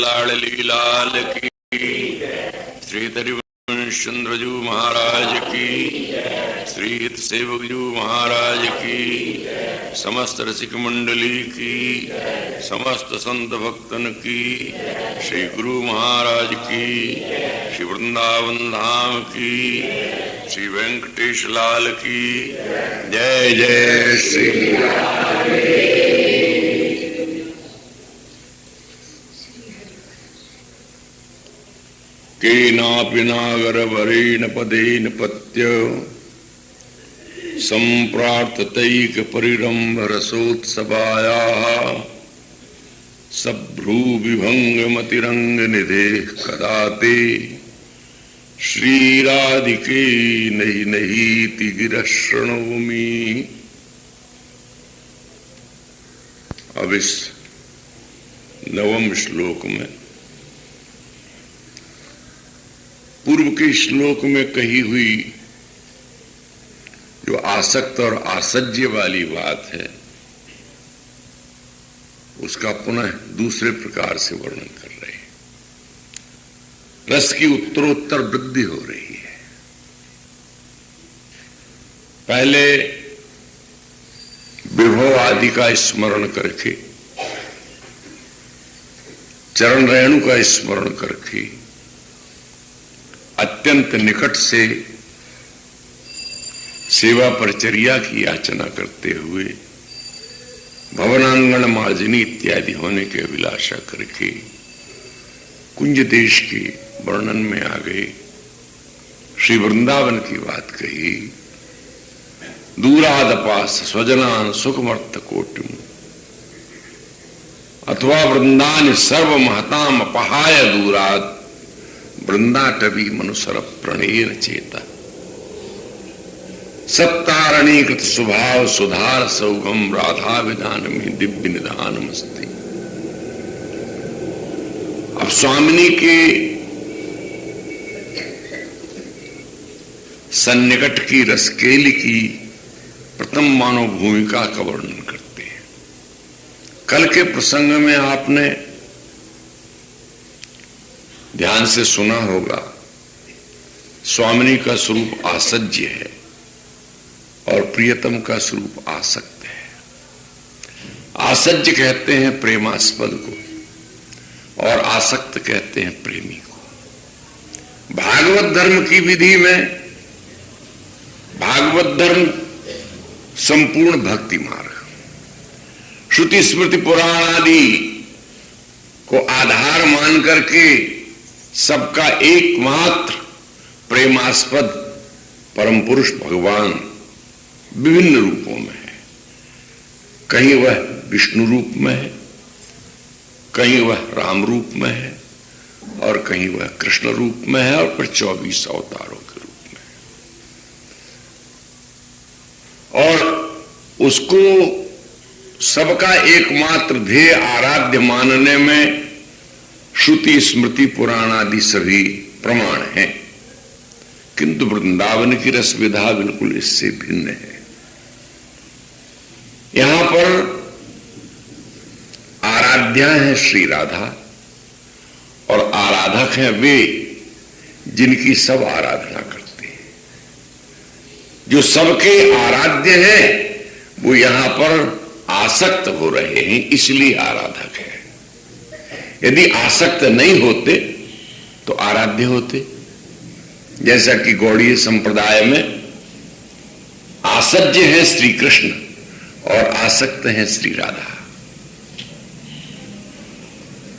लाडली लाल की, श्री हरिवंशचंद्रजू महाराज की, श्री हित सेवकजू महाराज की, समस्त रसिक मंडली की, समस्त संत भक्तन की, श्री गुरु महाराज की, श्री वृंदावन धाम की, श्री वेंकटेश लाल की जय जय श्री केनापि नागरवरेण पदेन पत्य सम्प्रार्थतैकपरिरम्भरसोत्सवायाः सभ्रूविभङ्गमतिरङ्गनिधेः कदा ते श्रीराधिके नहि नहीति गिरः शृणोमि। अब इस नवम श्लोक में पूर्व के श्लोक में कही हुई जो आसक्त और आसज्य वाली बात है उसका पुनः दूसरे प्रकार से वर्णन कर रहे हैं। रस की उत्तरोत्तर वृद्धि हो रही है। पहले विभव आदि का स्मरण करके, चरण रेणु का स्मरण करके, अत्यंत निकट से सेवा परिचर्या की याचना करते हुए भवनांगण मार्जनी इत्यादि होने के अभिलाषा करके कुंज देश के वर्णन में आ गए। श्री वृंदावन की बात कही। दूरादपास स्वजनान सुखमर्थ कोटिम अथवा वृंदान सर्व महताम अपहाय दूराद वृंदाटवी मनुसर प्रणेन चेता सत्तारणीकृत स्वभाव सुधार सौगम राधा विधान में दिव्य निधानमस्ति। अब स्वामिनी के सन्निकट की रसकेली की प्रथम मानव भूमिका का वर्णन करते हैं। कल के प्रसंग में आपने ध्यान से सुना होगा, स्वामिनी का स्वरूप आसज्य है और प्रियतम का स्वरूप आसक्त है। आसज्य कहते हैं प्रेमास्पद को और आसक्त कहते हैं प्रेमी को। भागवत धर्म की विधि में भागवत धर्म संपूर्ण भक्ति मार्ग, श्रुति स्मृति पुराण आदि को आधार मान करके सबका एकमात्र प्रेमास्पद परम पुरुष भगवान विभिन्न रूपों में है। कहीं वह विष्णु रूप में है, कहीं वह राम रूप में है और कहीं वह कृष्ण रूप में है और फिर 24 अवतारों के रूप में। और उसको सबका एकमात्र ध्येय आराध्य मानने में श्रुति स्मृति पुराण आदि सभी प्रमाण हैं, किंतु वृंदावन की रस विधा बिल्कुल इससे भिन्न है। यहां पर आराध्या है श्री राधा और आराधक हैं वे जिनकी सब आराधना करते हैं। जो सबके आराध्य हैं वो यहां पर आसक्त हो रहे हैं, इसलिए आराधक है। यदि आसक्त नहीं होते तो आराध्य होते। जैसा कि गौड़ीय संप्रदाय में आसज्य है श्री कृष्ण और आसक्त है श्री राधा।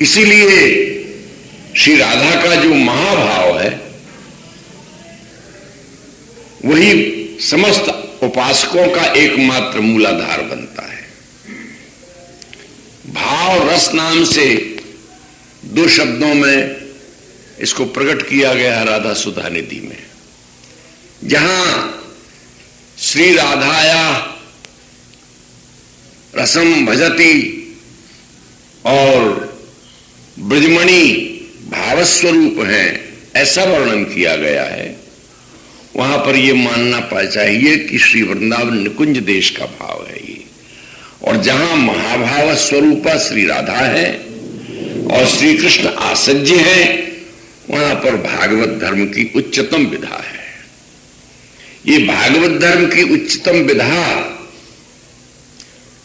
इसीलिए श्री राधा का जो महाभाव है वही समस्त उपासकों का एकमात्र मूलाधार बनता है। भाव रस नाम से दो शब्दों में इसको प्रकट किया गया है राधा सुधा निधि में। जहां श्री राधाया रसम भजती और ब्रजमणि भावस्वरूप हैं ऐसा वर्णन किया गया है, वहां पर यह मानना चाहिए कि श्री वृंदावन निकुंज देश का भाव है ये। और जहां महाभाव स्वरूपा श्री राधा है और श्री कृष्ण आसज्य है, वहां पर भागवत धर्म की उच्चतम विधा है। ये भागवत धर्म की उच्चतम विधा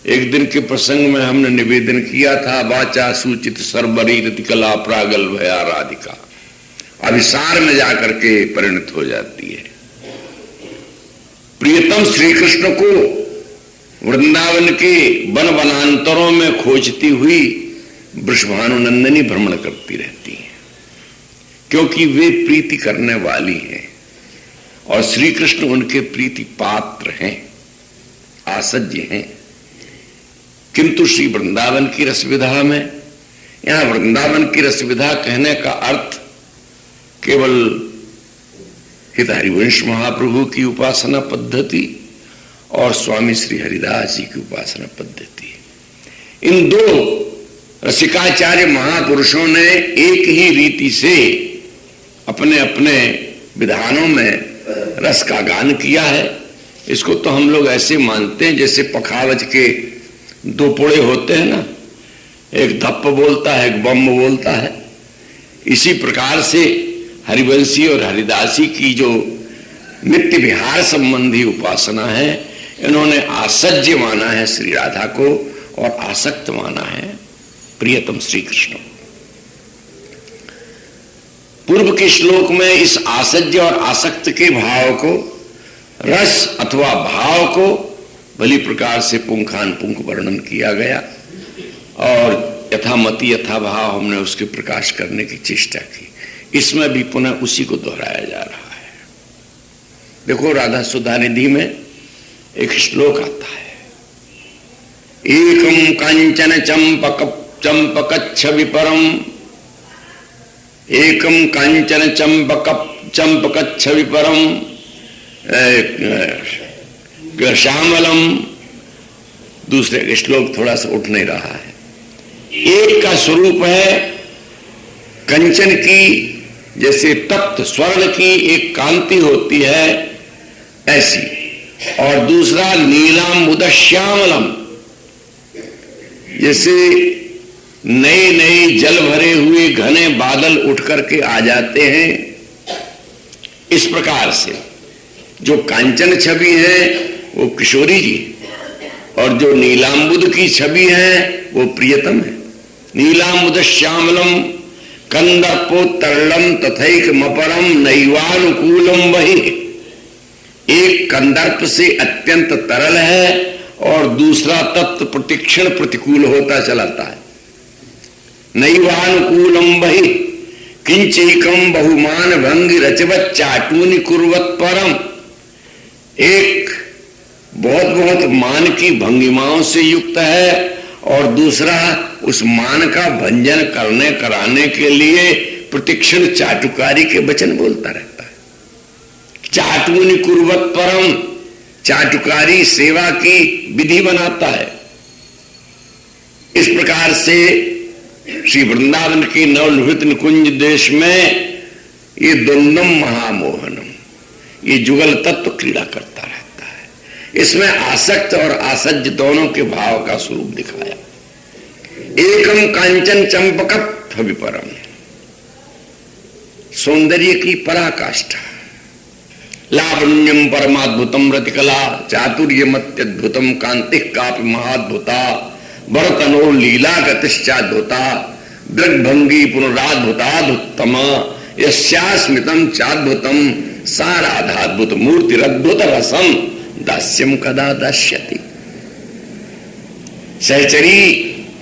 एक दिन के प्रसंग में हमने निवेदन किया था, वाचा सूचित सर्वरी रति कला प्रागल भया राधिका, अभिसार में जाकर के परिणत हो जाती है। प्रियतम श्री कृष्ण को वृंदावन के वन वनांतरों में खोजती हुई वृषभानुनंदिनी भ्रमण करती रहती है, क्योंकि वे प्रीति करने वाली हैं और श्री कृष्ण उनके प्रीति पात्र हैं, आसज्य हैं। किंतु श्री वृंदावन की रसविधा में, यहां वृंदावन की रसविधा कहने का अर्थ केवल हित हरिवंश महाप्रभु की उपासना पद्धति और स्वामी श्री हरिदास जी की उपासना पद्धति, इन दो रसिकाचार्य महापुरुषों ने एक ही रीति से अपने अपने विधानों में रस का गान किया है। इसको तो हम लोग ऐसे मानते हैं जैसे पखावज के दो पुड़े होते हैं ना, एक धप्प बोलता है, एक बम बोलता है। इसी प्रकार से हरिवंशी और हरिदासी की जो नित्य विहार संबंधी उपासना है, इन्होंने आसज्य माना है श्री राधा को और आसक्त माना है प्रियतम श्री कृष्ण। पूर्व के श्लोक में इस आसज्य और आसक्त के भाव को, रस अथवा भाव को भली प्रकार से पुंखानुपुंख वर्णन किया गया और यथामति यथा भाव हमने उसके प्रकाश करने की चेष्टा की। इसमें भी पुनः उसी को दोहराया जा रहा है। देखो राधा सुधा निधि में एक श्लोक आता है, एकम कांचन चंपकच्छ विपरम, एकम कांचन चंपकच्छ विपरम श्यामलम। दूसरे श्लोक थोड़ा सा उठ नहीं रहा है। एक का स्वरूप है कंचन की, जैसे तप्त स्वर्ण की एक कांति होती है ऐसी, और दूसरा नीलांबुद श्यामलम, जैसे नए नए जल भरे हुए घने बादल उठ करके आ जाते हैं। इस प्रकार से जो कांचन छवि है वो किशोरी जी, और जो नीलांबुद की छवि है वो प्रियतम है। नीलांबुद श्यामलम कंदर्पोत्तरलम तथैक मपरम नैवानुकूलम वही। एक कंदर्प से अत्यंत तरल है और दूसरा तत्व प्रतिक्षण प्रतिकूल होता चलाता है। नैवानुकूलम वही किंचैकम बहुमान भंग रचवत चाटूनि कुर्वत परम। एक बहुत बहुत मान की भंगिमाओं से युक्त है और दूसरा उस मान का भंजन करने कराने के लिए प्रतिक्षण चाटुकारी के वचन बोलता रहता है। चाटूनि कुर्वत परम, चाटुकारी सेवा की विधि बनाता है। इस प्रकार से श्री वृंदावन के नवनिर्मित निकुंज देश में ये द्वंद्वम महामोहनम, ये जुगल तत्व क्रीड़ा करता रहता है। इसमें आसक्त और आसज्य दोनों के भाव का स्वरूप दिखाया। एकम कांचन चंपकत्व विपरम, सौंदर्य की पराकाष्ठा, लावण्यम परमाद्भुतम रतिकला चातुर्यमत्यद्भुतम कांति कापि महाद्भुता भरतनो लीला गतिश्चाद्भुता दृग्भंगी पुनराद्भुताद्भुतम यस्यास्मितम चाद्भुतम साराधाद्भुत मूर्तिरद्भुत रसम दास्यम कदा दास्यति। सहचरी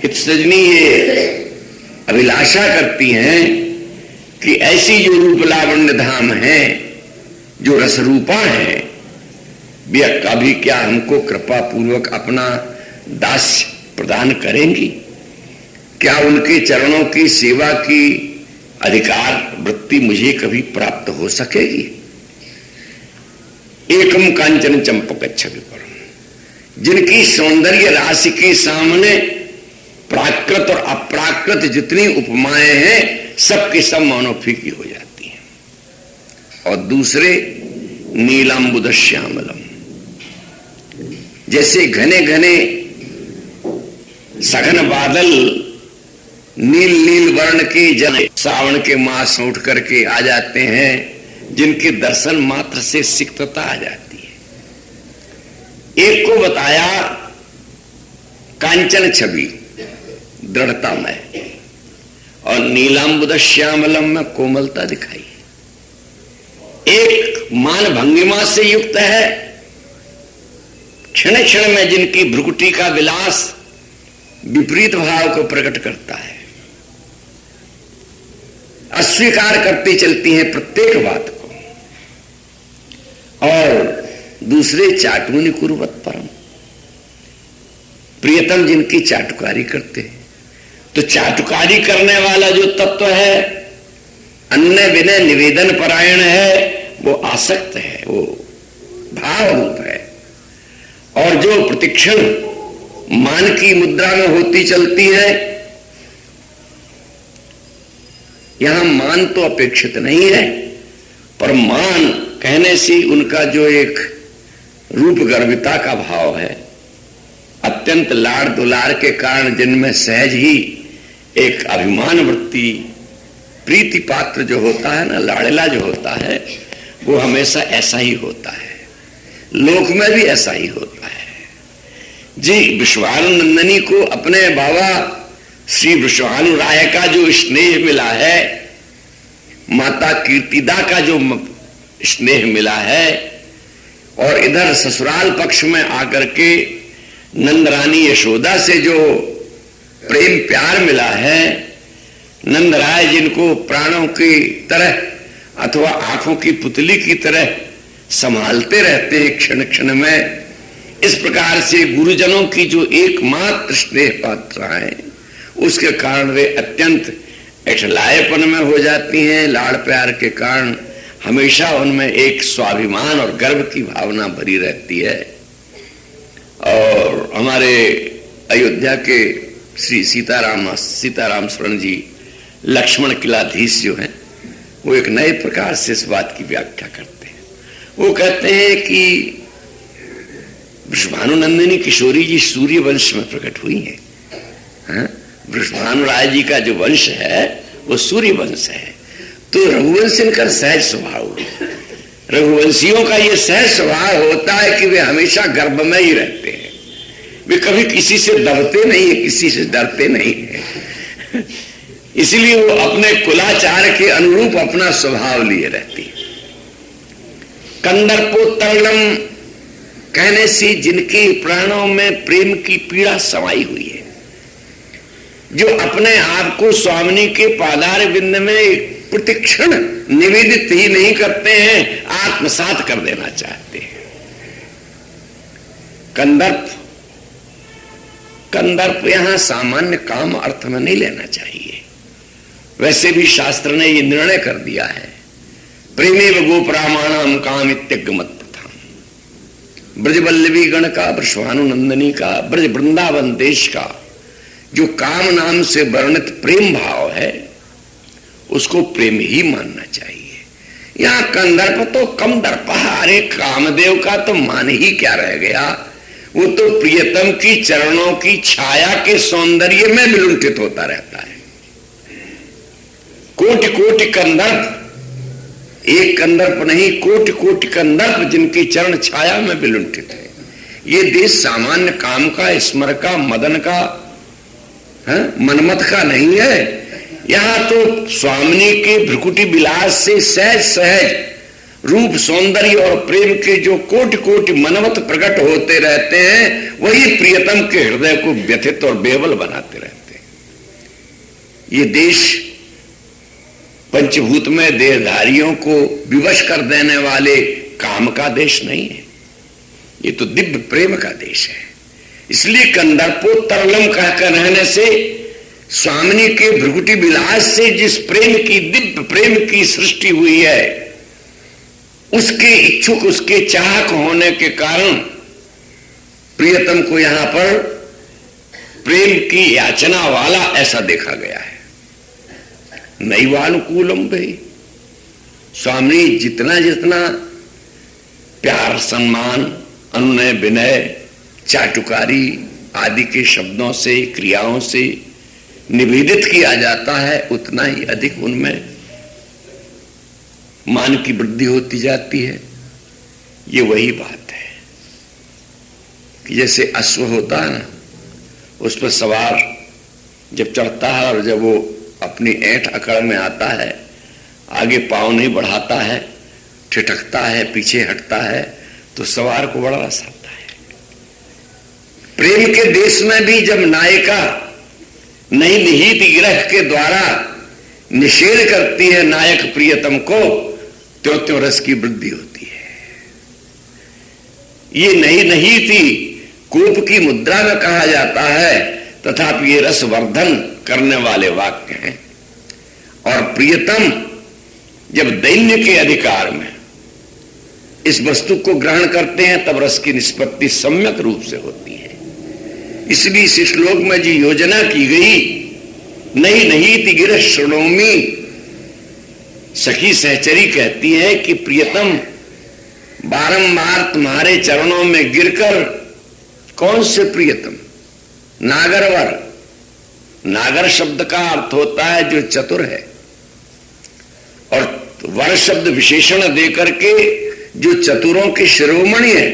हितसजनी ये अभिलाषा करती हैं कि ऐसी जो रूप लावण्य धाम है, जो रसरूपा है, वे कभी क्या हमको कृपा पूर्वक अपना दास्य प्रदान करेंगी? क्या उनके चरणों की सेवा की अधिकार वृत्ति मुझे कभी प्राप्त हो सकेगी? एकम कांचन चंपकच्छ विपरम, जिनकी सौंदर्य राशि के सामने प्राकृत और अप्राकृत जितनी उपमाएं हैं सबके सब मानो फीकी हो जाती हैं। और दूसरे नीलांबुद श्यामलम, जैसे घने घने सघन बादल नील नील वर्ण के जन सावन के मास उठ करके आ जाते हैं, जिनके दर्शन मात्र से सिक्तता आ जाती है। एक को बताया कांचन छवि दृढ़ता में, और नीलांबुद श्यामलम में कोमलता दिखाई। एक मान भंगिमा से युक्त है, क्षण क्षण में जिनकी भ्रुकुटी का विलास विपरीत भाव को प्रकट करता है, अस्वीकार करती चलती हैं प्रत्येक बात को। और दूसरे चाटुनि कुर्वत परम, प्रियतम जिनकी चाटुकारी करते हैं। तो चाटुकारी करने वाला जो तत्व है, अन्य विनय निवेदन परायण है, वो आसक्त है, वो भाव रूप है। और जो प्रतिक्षण मान की मुद्रा में होती चलती है, यहां मान तो अपेक्षित नहीं है, पर मान कहने से उनका जो एक रूप गर्भिता का भाव है, अत्यंत लाड़ दुलार के कारण जिनमें सहज ही एक अभिमान वृत्ति, प्रीति पात्र जो होता है ना, लाड़ला जो होता है, वो हमेशा ऐसा ही होता है। लोक में भी ऐसा ही होता है जी। विश्वानुनंदनी को अपने बाबा श्री विश्वानु राय का जो स्नेह मिला है, माता कीर्तिदा का जो स्नेह मिला है, और इधर ससुराल पक्ष में आकर के नंद रानी यशोदा से जो प्रेम प्यार मिला है, नंद राय जिनको प्राणों की तरह अथवा आंखों की पुतली की तरह संभालते रहते हैं क्षण क्षण में, इस प्रकार से गुरुजनों की जो एकमात्र स्नेह पात्र है, उसके कारण वे अत्यंत ऐठलायपन में हो जाती हैं। लाड़ प्यार के कारण हमेशा उनमें एक स्वाभिमान और गर्व की भावना भरी रहती है। और हमारे अयोध्या के श्री सीताराम शरण जी लक्ष्मण किलाधीश जो हैं, वो एक नए प्रकार से इस बात की व्याख्या करते हैं। वो कहते हैं कि वृषभानुनंदिनी किशोरी जी सूर्य वंश में प्रकट हुई है। वृषभानु राय जी का जो वंश है वो सूर्य वंश है। तो रघुवंश इनका सहज स्वभाव है। रघुवंशियों का ये सहज स्वभाव होता है कि वे हमेशा गर्भ में ही रहते हैं, वे कभी किसी से दबते नहीं है, किसी से डरते नहीं है। इसलिए वो अपने कुलाचार के अनुरूप अपना स्वभाव लिए रहती है। कंदर्पोत्तरलम कहने से जिनके प्राणों में प्रेम की पीड़ा समाई हुई है, जो अपने आप को स्वामिनी के पादार बिंद में प्रतिक्षण निवेदित ही नहीं करते हैं, आत्मसात कर देना चाहते हैं। कंदर्प यहां सामान्य काम अर्थ में नहीं लेना चाहिए। वैसे भी शास्त्र ने यह निर्णय कर दिया है, प्रेमेव गोपरामाणाम काम इत्यगमत प्रथम। ब्रजवल्लभी गण का, वृषभानुनंदनी का, ब्रज वृंदावन देश का जो काम नाम से वर्णित प्रेम भाव है, उसको प्रेम ही मानना चाहिए। यहां कंदर्प तो कम दर्प, अरे कामदेव का तो मान ही क्या रह गया, वो तो प्रियतम की चरणों की छाया के सौंदर्य में विलुंठित होता रहता है। कोटि कोटि कंदर्प, एक कंदर्प नहीं, कोटि कोटि कंदर्प जिनकी चरण छाया में विलुंठित है। ये देश सामान्य काम का, स्मर का, मदन का, मनमत का नहीं है। यहां तो स्वामिनी के भ्रुकुटी विलास से सहज सहज रूप सौंदर्य और प्रेम के जो कोटि कोटि मनमत प्रकट होते रहते हैं, वही प्रियतम के हृदय को व्यथित और बेवल बनाते रहते हैं। ये देश पंचभूत में देहधारियों को विवश कर देने वाले काम का देश नहीं है, ये तो दिव्य प्रेम का देश है। इसलिए कंदर्पोत्तरलम कहकर रहने से स्वामिनी के भ्रुकुटी विलास से जिस प्रेम की, दिव्य प्रेम की सृष्टि हुई है, उसके इच्छुक, उसके चाहक होने के कारण प्रियतम को यहां पर प्रेम की याचना वाला ऐसा देखा गया है। नैवानुकूलम भाई, स्वामी जितना जितना प्यार, सम्मान, अनुनय, विनय, चाटुकारी आदि के शब्दों से, क्रियाओं से निवेदित किया जाता है उतना ही अधिक उनमें मान की वृद्धि होती जाती है। ये वही बात है कि जैसे अश्व होता है ना, उस पर सवार जब चढ़ता है और जब वो अपनी ऐंठ अकड़ में आता है, आगे पांव नहीं बढ़ाता है, ठिठकता है, पीछे हटता है, तो सवार को बड़ा रस आता है। प्रेम के देश में भी जब नायिका नई निहित विरह के द्वारा निषेध करती है नायक प्रियतम को, त्यों त्यों रस की वृद्धि होती है। ये नहीं थी कूप की मुद्रा में कहा जाता है, तथापि ये रसवर्धन करने वाले वाक्य हैं। और प्रियतम जब दैन्य के अधिकार में इस वस्तु को ग्रहण करते हैं तब रस की निष्पत्ति सम्यक रूप से होती है। इसलिए इस श्लोक में जो योजना की गई, नहीं गिर श्रणोमी, सखी सहचरी कहती है कि प्रियतम बारंबार तुम्हारे चरणों में गिरकर, कौन से प्रियतम? नागरवर। नागर शब्द का अर्थ होता है जो चतुर है, और वर शब्द विशेषण देकर के जो चतुरों के शिरोमणि है।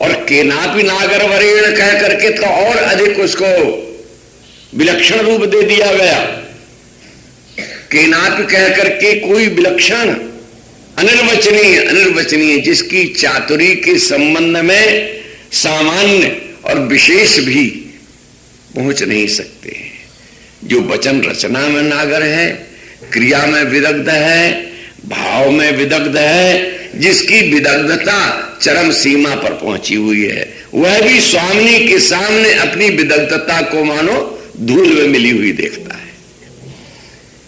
और केनापि नागर वरेण कह करके तो और अधिक उसको विलक्षण रूप दे दिया गया। केनापि कह करके कोई विलक्षण, अनिर्वचनीय, जिसकी चातुरी के संबंध में सामान्य और विशेष भी पहुंच नहीं सकते। जो वचन रचना में नागर है, क्रिया में विदग्ध है, भाव में विदग्ध है, जिसकी विदग्धता चरम सीमा पर पहुंची हुई है, वह भी स्वामिनी के सामने अपनी विदग्धता को मानो धूल में मिली हुई देखता है।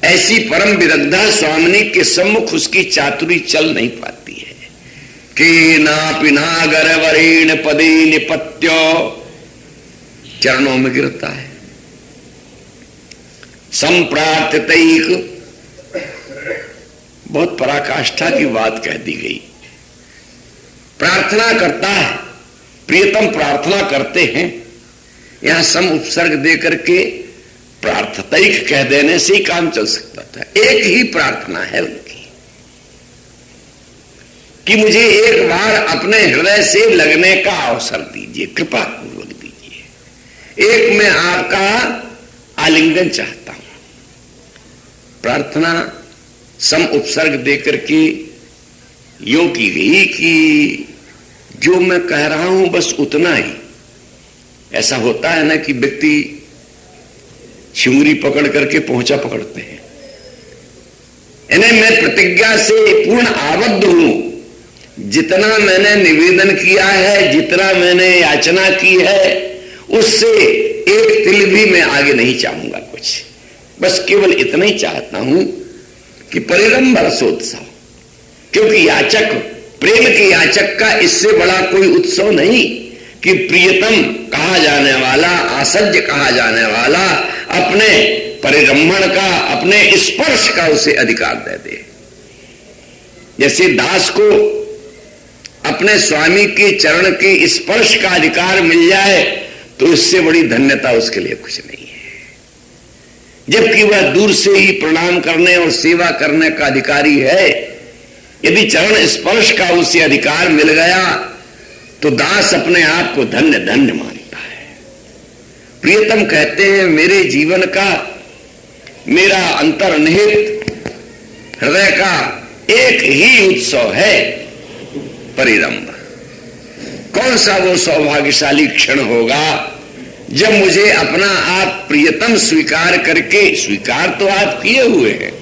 ऐसी परम विदग्धा स्वामिनी के सम्मुख उसकी चातुरी चल नहीं पाती है। केनापि नागर वरेण पदे निपत्यो, चरणों में गिरता है। संप्रार्थतैक, बहुत पराकाष्ठा की बात कह दी गई। प्रार्थना करता है, प्रियतम प्रार्थना करते हैं। यहां सम उपसर्ग देकर के प्रार्थतैक कह देने से ही काम चल सकता था। एक ही प्रार्थना है उनकी कि मुझे एक बार अपने हृदय से लगने का अवसर दीजिए, कृपा पूर्वक दीजिए। एक मैं आपका आलिंगन चाहता हूं। प्रार्थना सम उपसर्ग देकर के यूं की गई कि जो मैं कह रहा हूं बस उतना ही। ऐसा होता है ना कि व्यक्ति छिंगरी पकड़ करके पहुंचा पकड़ते हैं। इन्हें मैं प्रतिज्ञा से पूर्ण आबद्ध हूं। जितना मैंने निवेदन किया है, जितना मैंने याचना की है, उससे एक तिल भी मैं आगे नहीं चाहूंगा कुछ। बस केवल इतना ही चाहता हूं कि परिरंभ रसोत्सव, क्योंकि याचक, प्रेम के याचक का इससे बड़ा कोई उत्सव नहीं कि प्रियतम कहा जाने वाला, आसज्य कहा जाने वाला अपने परिरंभण का, अपने स्पर्श का उसे अधिकार दे दे। जैसे दास को अपने स्वामी के चरण के स्पर्श का अधिकार मिल जाए तो इससे बड़ी धन्यता उसके लिए कुछ नहीं है। जबकि वह दूर से ही प्रणाम करने और सेवा करने का अधिकारी है। यदि चरण स्पर्श का उसे अधिकार मिल गया तो दास अपने आप को धन्य धन्य मानता है। प्रियतम कहते हैं मेरे जीवन का, मेरा अंतर्निहित हृदय का एक ही उत्सव है, परिरंभ। कौन सा वो सौभाग्यशाली क्षण होगा जब मुझे अपना आप प्रियतम स्वीकार करके, स्वीकार तो आप किए हुए हैं,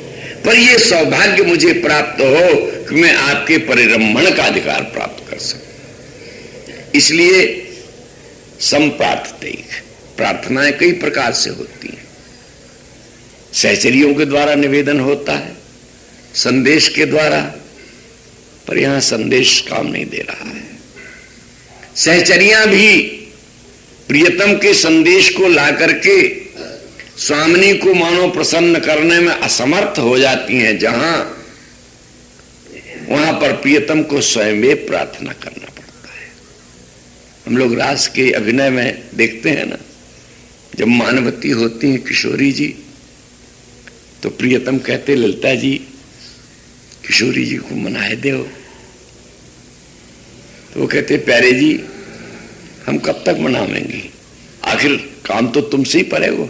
पर यह सौभाग्य मुझे प्राप्त हो कि मैं आपके परिरंभण का अधिकार प्राप्त कर सकूं। इसलिए संप्रार्थतैक, प्रार्थनाएं कई प्रकार से होती हैं। सहचरियों के द्वारा निवेदन होता है, संदेश के द्वारा, पर यहां संदेश काम नहीं दे रहा है। सहचरियां भी प्रियतम के संदेश को ला करके स्वामिनी को मानो प्रसन्न करने में असमर्थ हो जाती हैं, जहां वहां पर प्रियतम को स्वयं प्रार्थना करना पड़ता है। हम लोग रास के अभिनय में देखते हैं ना, जब मानवती होती है किशोरी जी, तो प्रियतम कहते ललिता जी किशोरी जी को मनाए दो। तो वो कहते प्यारे जी हम कब तक मनावेंगे, आखिर काम तो तुमसे ही पड़ेगा,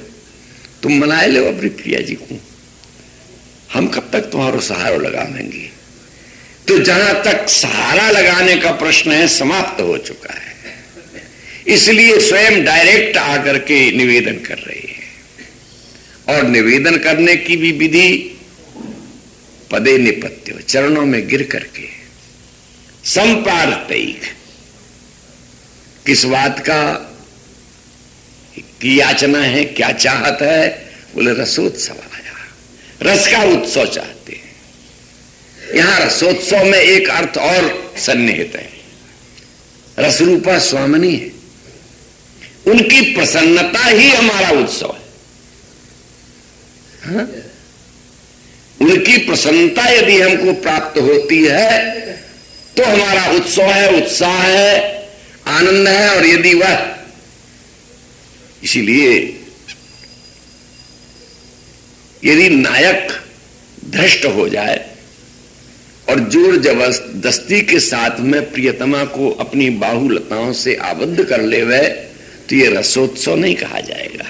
तुम मनाए लो अपनी प्रिया जी को, हम कब तक तुम्हारा सहारा लगावेंगे। तो जहां तक सहारा लगाने का प्रश्न है समाप्त हो चुका है, इसलिए स्वयं डायरेक्ट आकर के निवेदन कर रहे हैं। और निवेदन करने की भी विधि पदे निपत्यो, चरणों में गिर करके, संप्रार्थयिक। किस बात का की याचना है, क्या चाहत है? बोले रसोत्सव आया, रस का उत्सव चाहते हैं। यहां रसोत्सव में एक अर्थ और सन्निहित है, रसरूपा स्वामिनी है, उनकी प्रसन्नता ही हमारा उत्सव है। हाँ? उनकी प्रसन्नता यदि हमको प्राप्त होती है तो हमारा उत्सव है, उत्साह है, आनंद है। और यदि वह, इसीलिए यदि नायक भ्रष्ट हो जाए और जोर जबरदस्ती के साथ में प्रियतमा को अपनी बाहुलताओं से आबद्ध कर ले वह, तो ये रसोत्सव नहीं कहा जाएगा,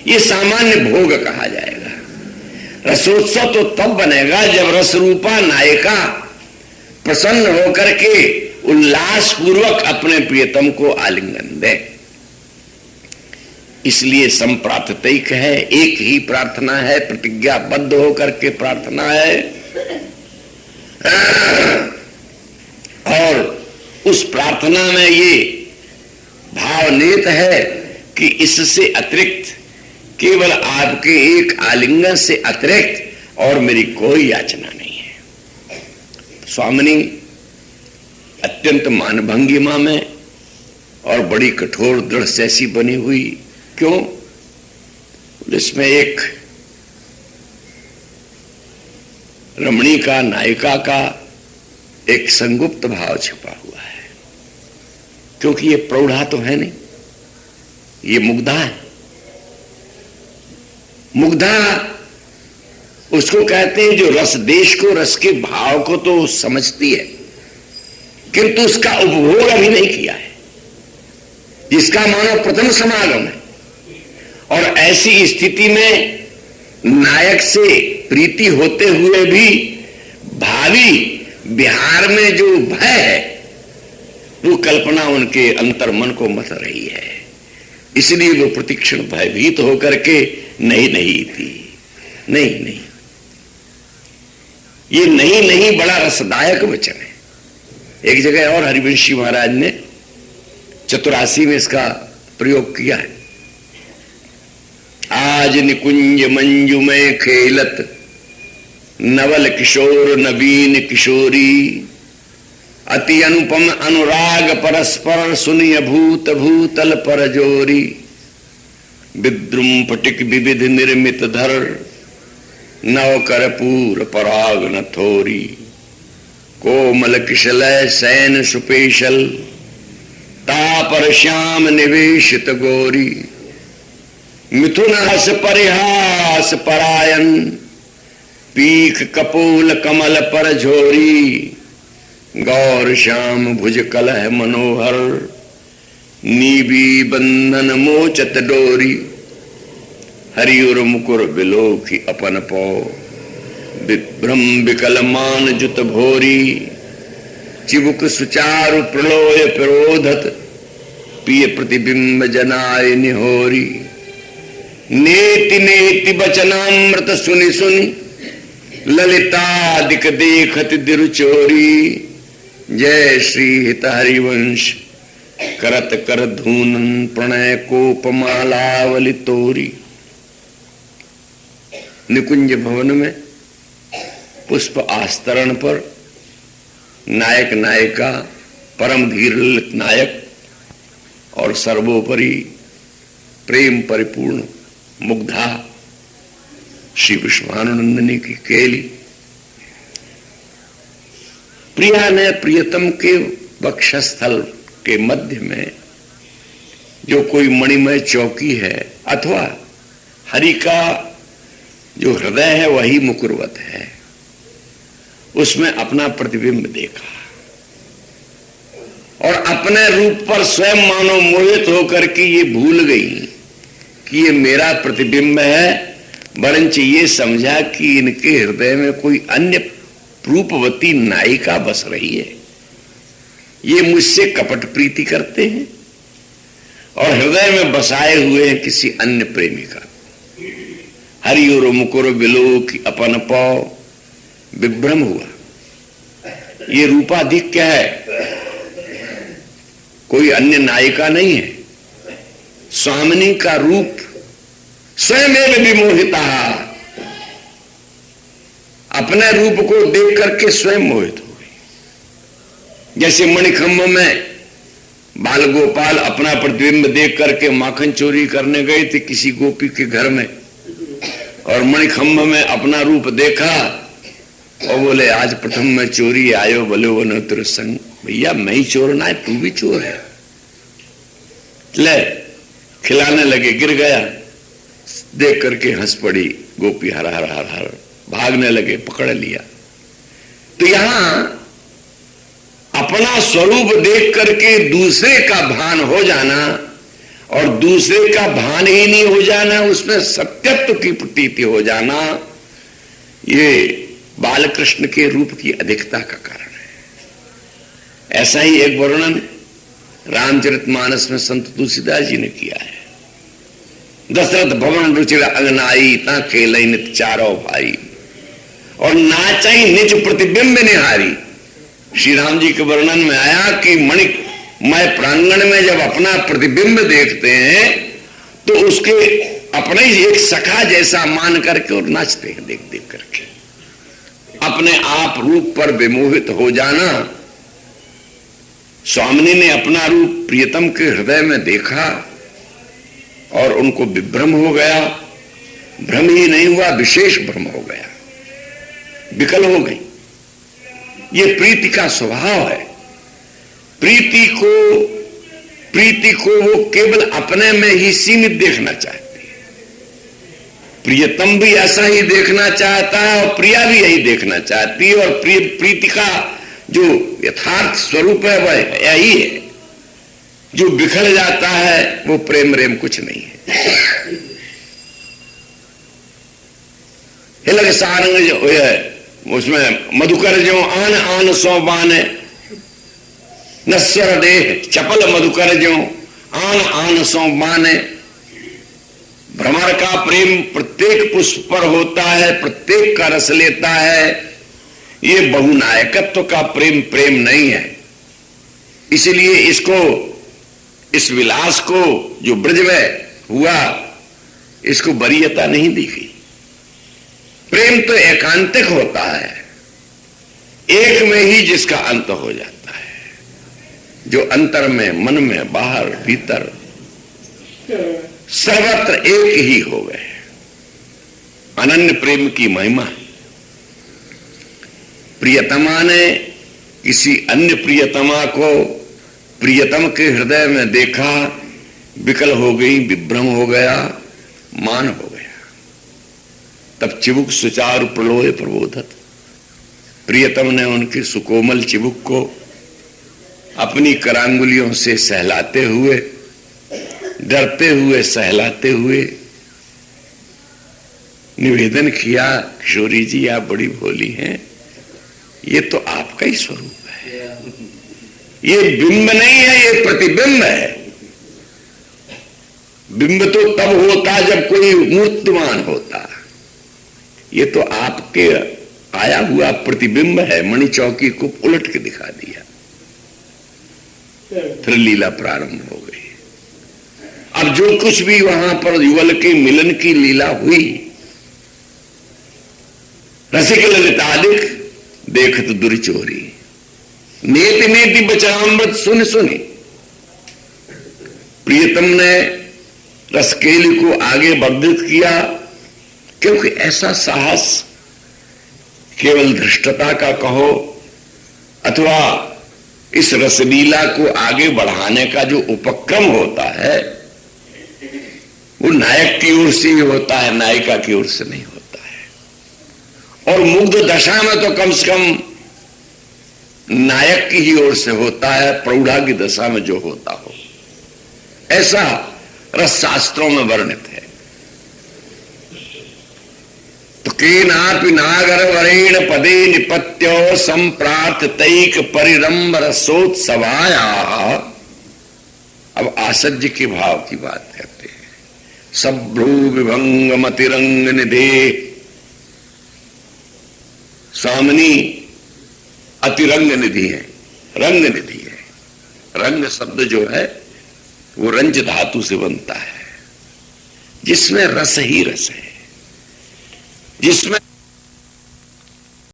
ये सामान्य भोग कहा जाएगा। रसोत्सव तो तब बनेगा जब रसरूपा नायिका प्रसन्न होकर के उल्लास पूर्वक अपने प्रियतम को आलिंगन दे। इसलिए संप्रार्थतैक है, एक ही प्रार्थना है, प्रतिज्ञाबद्ध होकर के प्रार्थना है। और उस प्रार्थना में ये भावनीत है कि इससे अतिरिक्त, केवल आपके एक आलिंगन से अतिरिक्त और मेरी कोई याचना नहीं है। स्वामिनी अत्यंत मानभंगिमा में और बड़ी कठोर दृढ़ जैसी बनी हुई। क्यों? इसमें एक रमणी का, नायिका का एक संगुप्त भाव छिपा हुआ है, क्योंकि ये प्रौढ़ा तो है नहीं, ये मुग्धा है। मुग्धा उसको कहते हैं जो रस देश को, रस के भाव को तो समझती है, किंतु उसका उपभोग अभी नहीं किया है, जिसका मानो प्रथम समागम है। और ऐसी स्थिति में नायक से प्रीति होते हुए भी भावी बिहार में जो भय है, वो कल्पना उनके अंतर्मन को मथ रही है। इसलिए वो प्रतिक्षण भयभीत होकर के नहीं नहीं थी, नहीं नहीं। ये नहीं नहीं बड़ा रसदायक वचन है। एक जगह और हरिवंशी महाराज ने चतुरासी में इसका प्रयोग किया है। आज निकुंज मंजू में खेलत नवल किशोर नवीन किशोरी, अति अनुपम अनुराग परस्पर सुनिय भूत भूतल पर जोरी, विद्रुम फटिक विविध निर्मित धर नव करपूर पराग न थोरी, कोमल किशलय सैन सुपेशल तापर श्याम निवेशित गोरी, मिथुन हस परिहास परायन पीक कपूल कमल पर झोरी, गौर श्याम भुज कलह मनोहर नीबी बंधन मोचत डोरी, हरिउर मुकुर बिलोकी अपन पौ विभ्रम विकल मान जुत भोरी, चिबुक सुचारु प्रलोय प्रोधत पिय प्रतिबिंब जनाय निहोरी, नेति नेति बचनामृत सुनि सुनि ललितादिक देखत दिरुचोरी, जय श्री हित हरिवंश करत कर धूनन प्रणय कोपमालावली तोरी। निकुंज भवन में पुष्प आस्तरण पर नायक नायिका, परम धीर ललित नायक और सर्वोपरि प्रेम परिपूर्ण मुग्धा श्री विश्वानंदिनी की केली। प्रिया ने प्रियतम के वक्षस्थल के मध्य में जो कोई मणिमय चौकी है, अथवा हरि का जो हृदय है वही मुकुरवत है, उसमें अपना प्रतिबिंब देखा और अपने रूप पर स्वयं मानो मोहित होकर के ये भूल गई कि ये मेरा प्रतिबिंब है, वरंच ये समझा कि इनके हृदय में कोई अन्य रूपवती नायिका बस रही है, ये मुझसे कपट प्रीति करते हैं और हृदय में बसाए हुए हैं किसी अन्य प्रेमिका। हरिओ मुकुर बिलो की अपन पाओ, विभ्रम हुआ। ये रूपाधिक क्या है? कोई अन्य नायिका नहीं है, स्वामिनी का रूप स्वयं विमोहिता, अपने रूप को देख करके स्वयं मोहित हो गई। जैसे मणिखंभ में बाल गोपाल अपना प्रतिबिंब देख करके माखन चोरी करने गए थे किसी गोपी के घर में, और मणिखंभ में अपना रूप देखा और बोले आज प्रथम में चोरी आयो बोले वो न तेरे संग। भैया मैं ही चोर ना है, तू भी चोर है। ले खिलाने लगे, गिर गया, देख करके हंस पड़ी गोपी, हर हर हर हर भागने लगे, पकड़ लिया। तो यहां अपना स्वरूप देख करके दूसरे का भान हो जाना और दूसरे का भान ही नहीं हो जाना, उसमें सत्यत्व की प्रतीति हो जाना, ये बालकृष्ण के रूप की अधिकता का कारण है। ऐसा ही एक वर्णन रामचरितमानस में संत तुलसीदास जी ने किया है। दशरथ भवन रुचिर अंगनाई ता खेलई नित चारो भाई, और नाचई निज प्रतिबिंब निहारी। श्री राम जी के वर्णन में आया कि मणिमय प्रांगण में जब अपना प्रतिबिंब देखते हैं तो उसके अपने ही एक सखा जैसा मान करके और नाचते हैं देख देख करके। अपने आप रूप पर विमोहित हो जाना। स्वामिनी ने अपना रूप प्रियतम के हृदय में देखा और उनको विभ्रम हो गया। भ्रम ही नहीं हुआ, विशेष भ्रम हो गया, विकल हो गई। ये प्रीति का स्वभाव है। प्रीति को वो केवल अपने में ही सीमित देखना चाहती है। प्रियतम भी ऐसा ही देखना चाहता है और प्रिया भी यही देखना चाहती है, और प्रीति का जो यथार्थ स्वरूप है वह यही है। जो बिखर जाता है वो प्रेम रेम कुछ नहीं है। हिलक सारंग जो है उसमें मधुकर जो आन आन सो बाने, नस्वर देह चपल मधुकर जो आन आन सो बाने। भ्रमर का प्रेम प्रत्येक पुष्प पर होता है, प्रत्येक का रस लेता है। ये बहुनायकत्व का प्रेम प्रेम नहीं है। इसलिए इसको, इस विलास को जो ब्रज में हुआ, इसको वरीयता नहीं दी गई। प्रेम तो एकांतिक होता है, एक में ही जिसका अंत हो जाता है, जो अंतर में, मन में, बाहर भीतर सर्वत्र एक ही हो गए। अनन्य प्रेम की महिमा है। प्रियतमा ने किसी अन्य प्रियतमा को प्रियतम के हृदय में देखा, विकल हो गई, विभ्रम हो गया, मान हो गया। तब चिबुक सुचारु प्रलोय प्रबोधत। प्रियतम ने उनकी सुकोमल चिबुक को अपनी करांगुलियों से सहलाते हुए, डरते हुए, सहलाते हुए निवेदन किया, किशोरी जी आप बड़ी भोली हैं, ये तो आपका ही स्वरूप है। ये बिंब नहीं है, ये प्रतिबिंब है। बिंब तो तब होता जब कोई मूर्तिमान होता, ये तो आपके आया हुआ प्रतिबिंब है। मणि चौकी को उलट के दिखा दिया, फिर लीला प्रारंभ हो गई। अब जो कुछ भी वहां पर युगल के मिलन की लीला हुई, रसिक ललितादिक देखत दुर्चोरी, नेति नेति बचामृत सुन सुनी। प्रियतम ने रसकेली को आगे वर्धित किया, क्योंकि ऐसा साहस केवल धृष्टता का कहो अथवा इस रसलीला को आगे बढ़ाने का जो उपक्रम होता है, वो नायक की ओर से ही होता है, नायिका की ओर से नहीं होता है। और मुग्ध दशा में तो कम से कम नायक की ही ओर से होता है, प्रौढ़ा की दशा में जो होता हो, ऐसा रस शास्त्रों में वर्णित है। तो केनापि नागर वरेण पदे निपत्यो संप्रार्थ तैक परिरंभ रसोत्सवाया। अब आसज्य के भाव की बात करते हैं। सभ्रू विभंग मतिरंग निधे, स्वामिनी अतिरंग निधि है, रंग निधि है। रंग शब्द जो है वो रंज धातु से बनता है, जिसमें रस ही रस है, जिसमें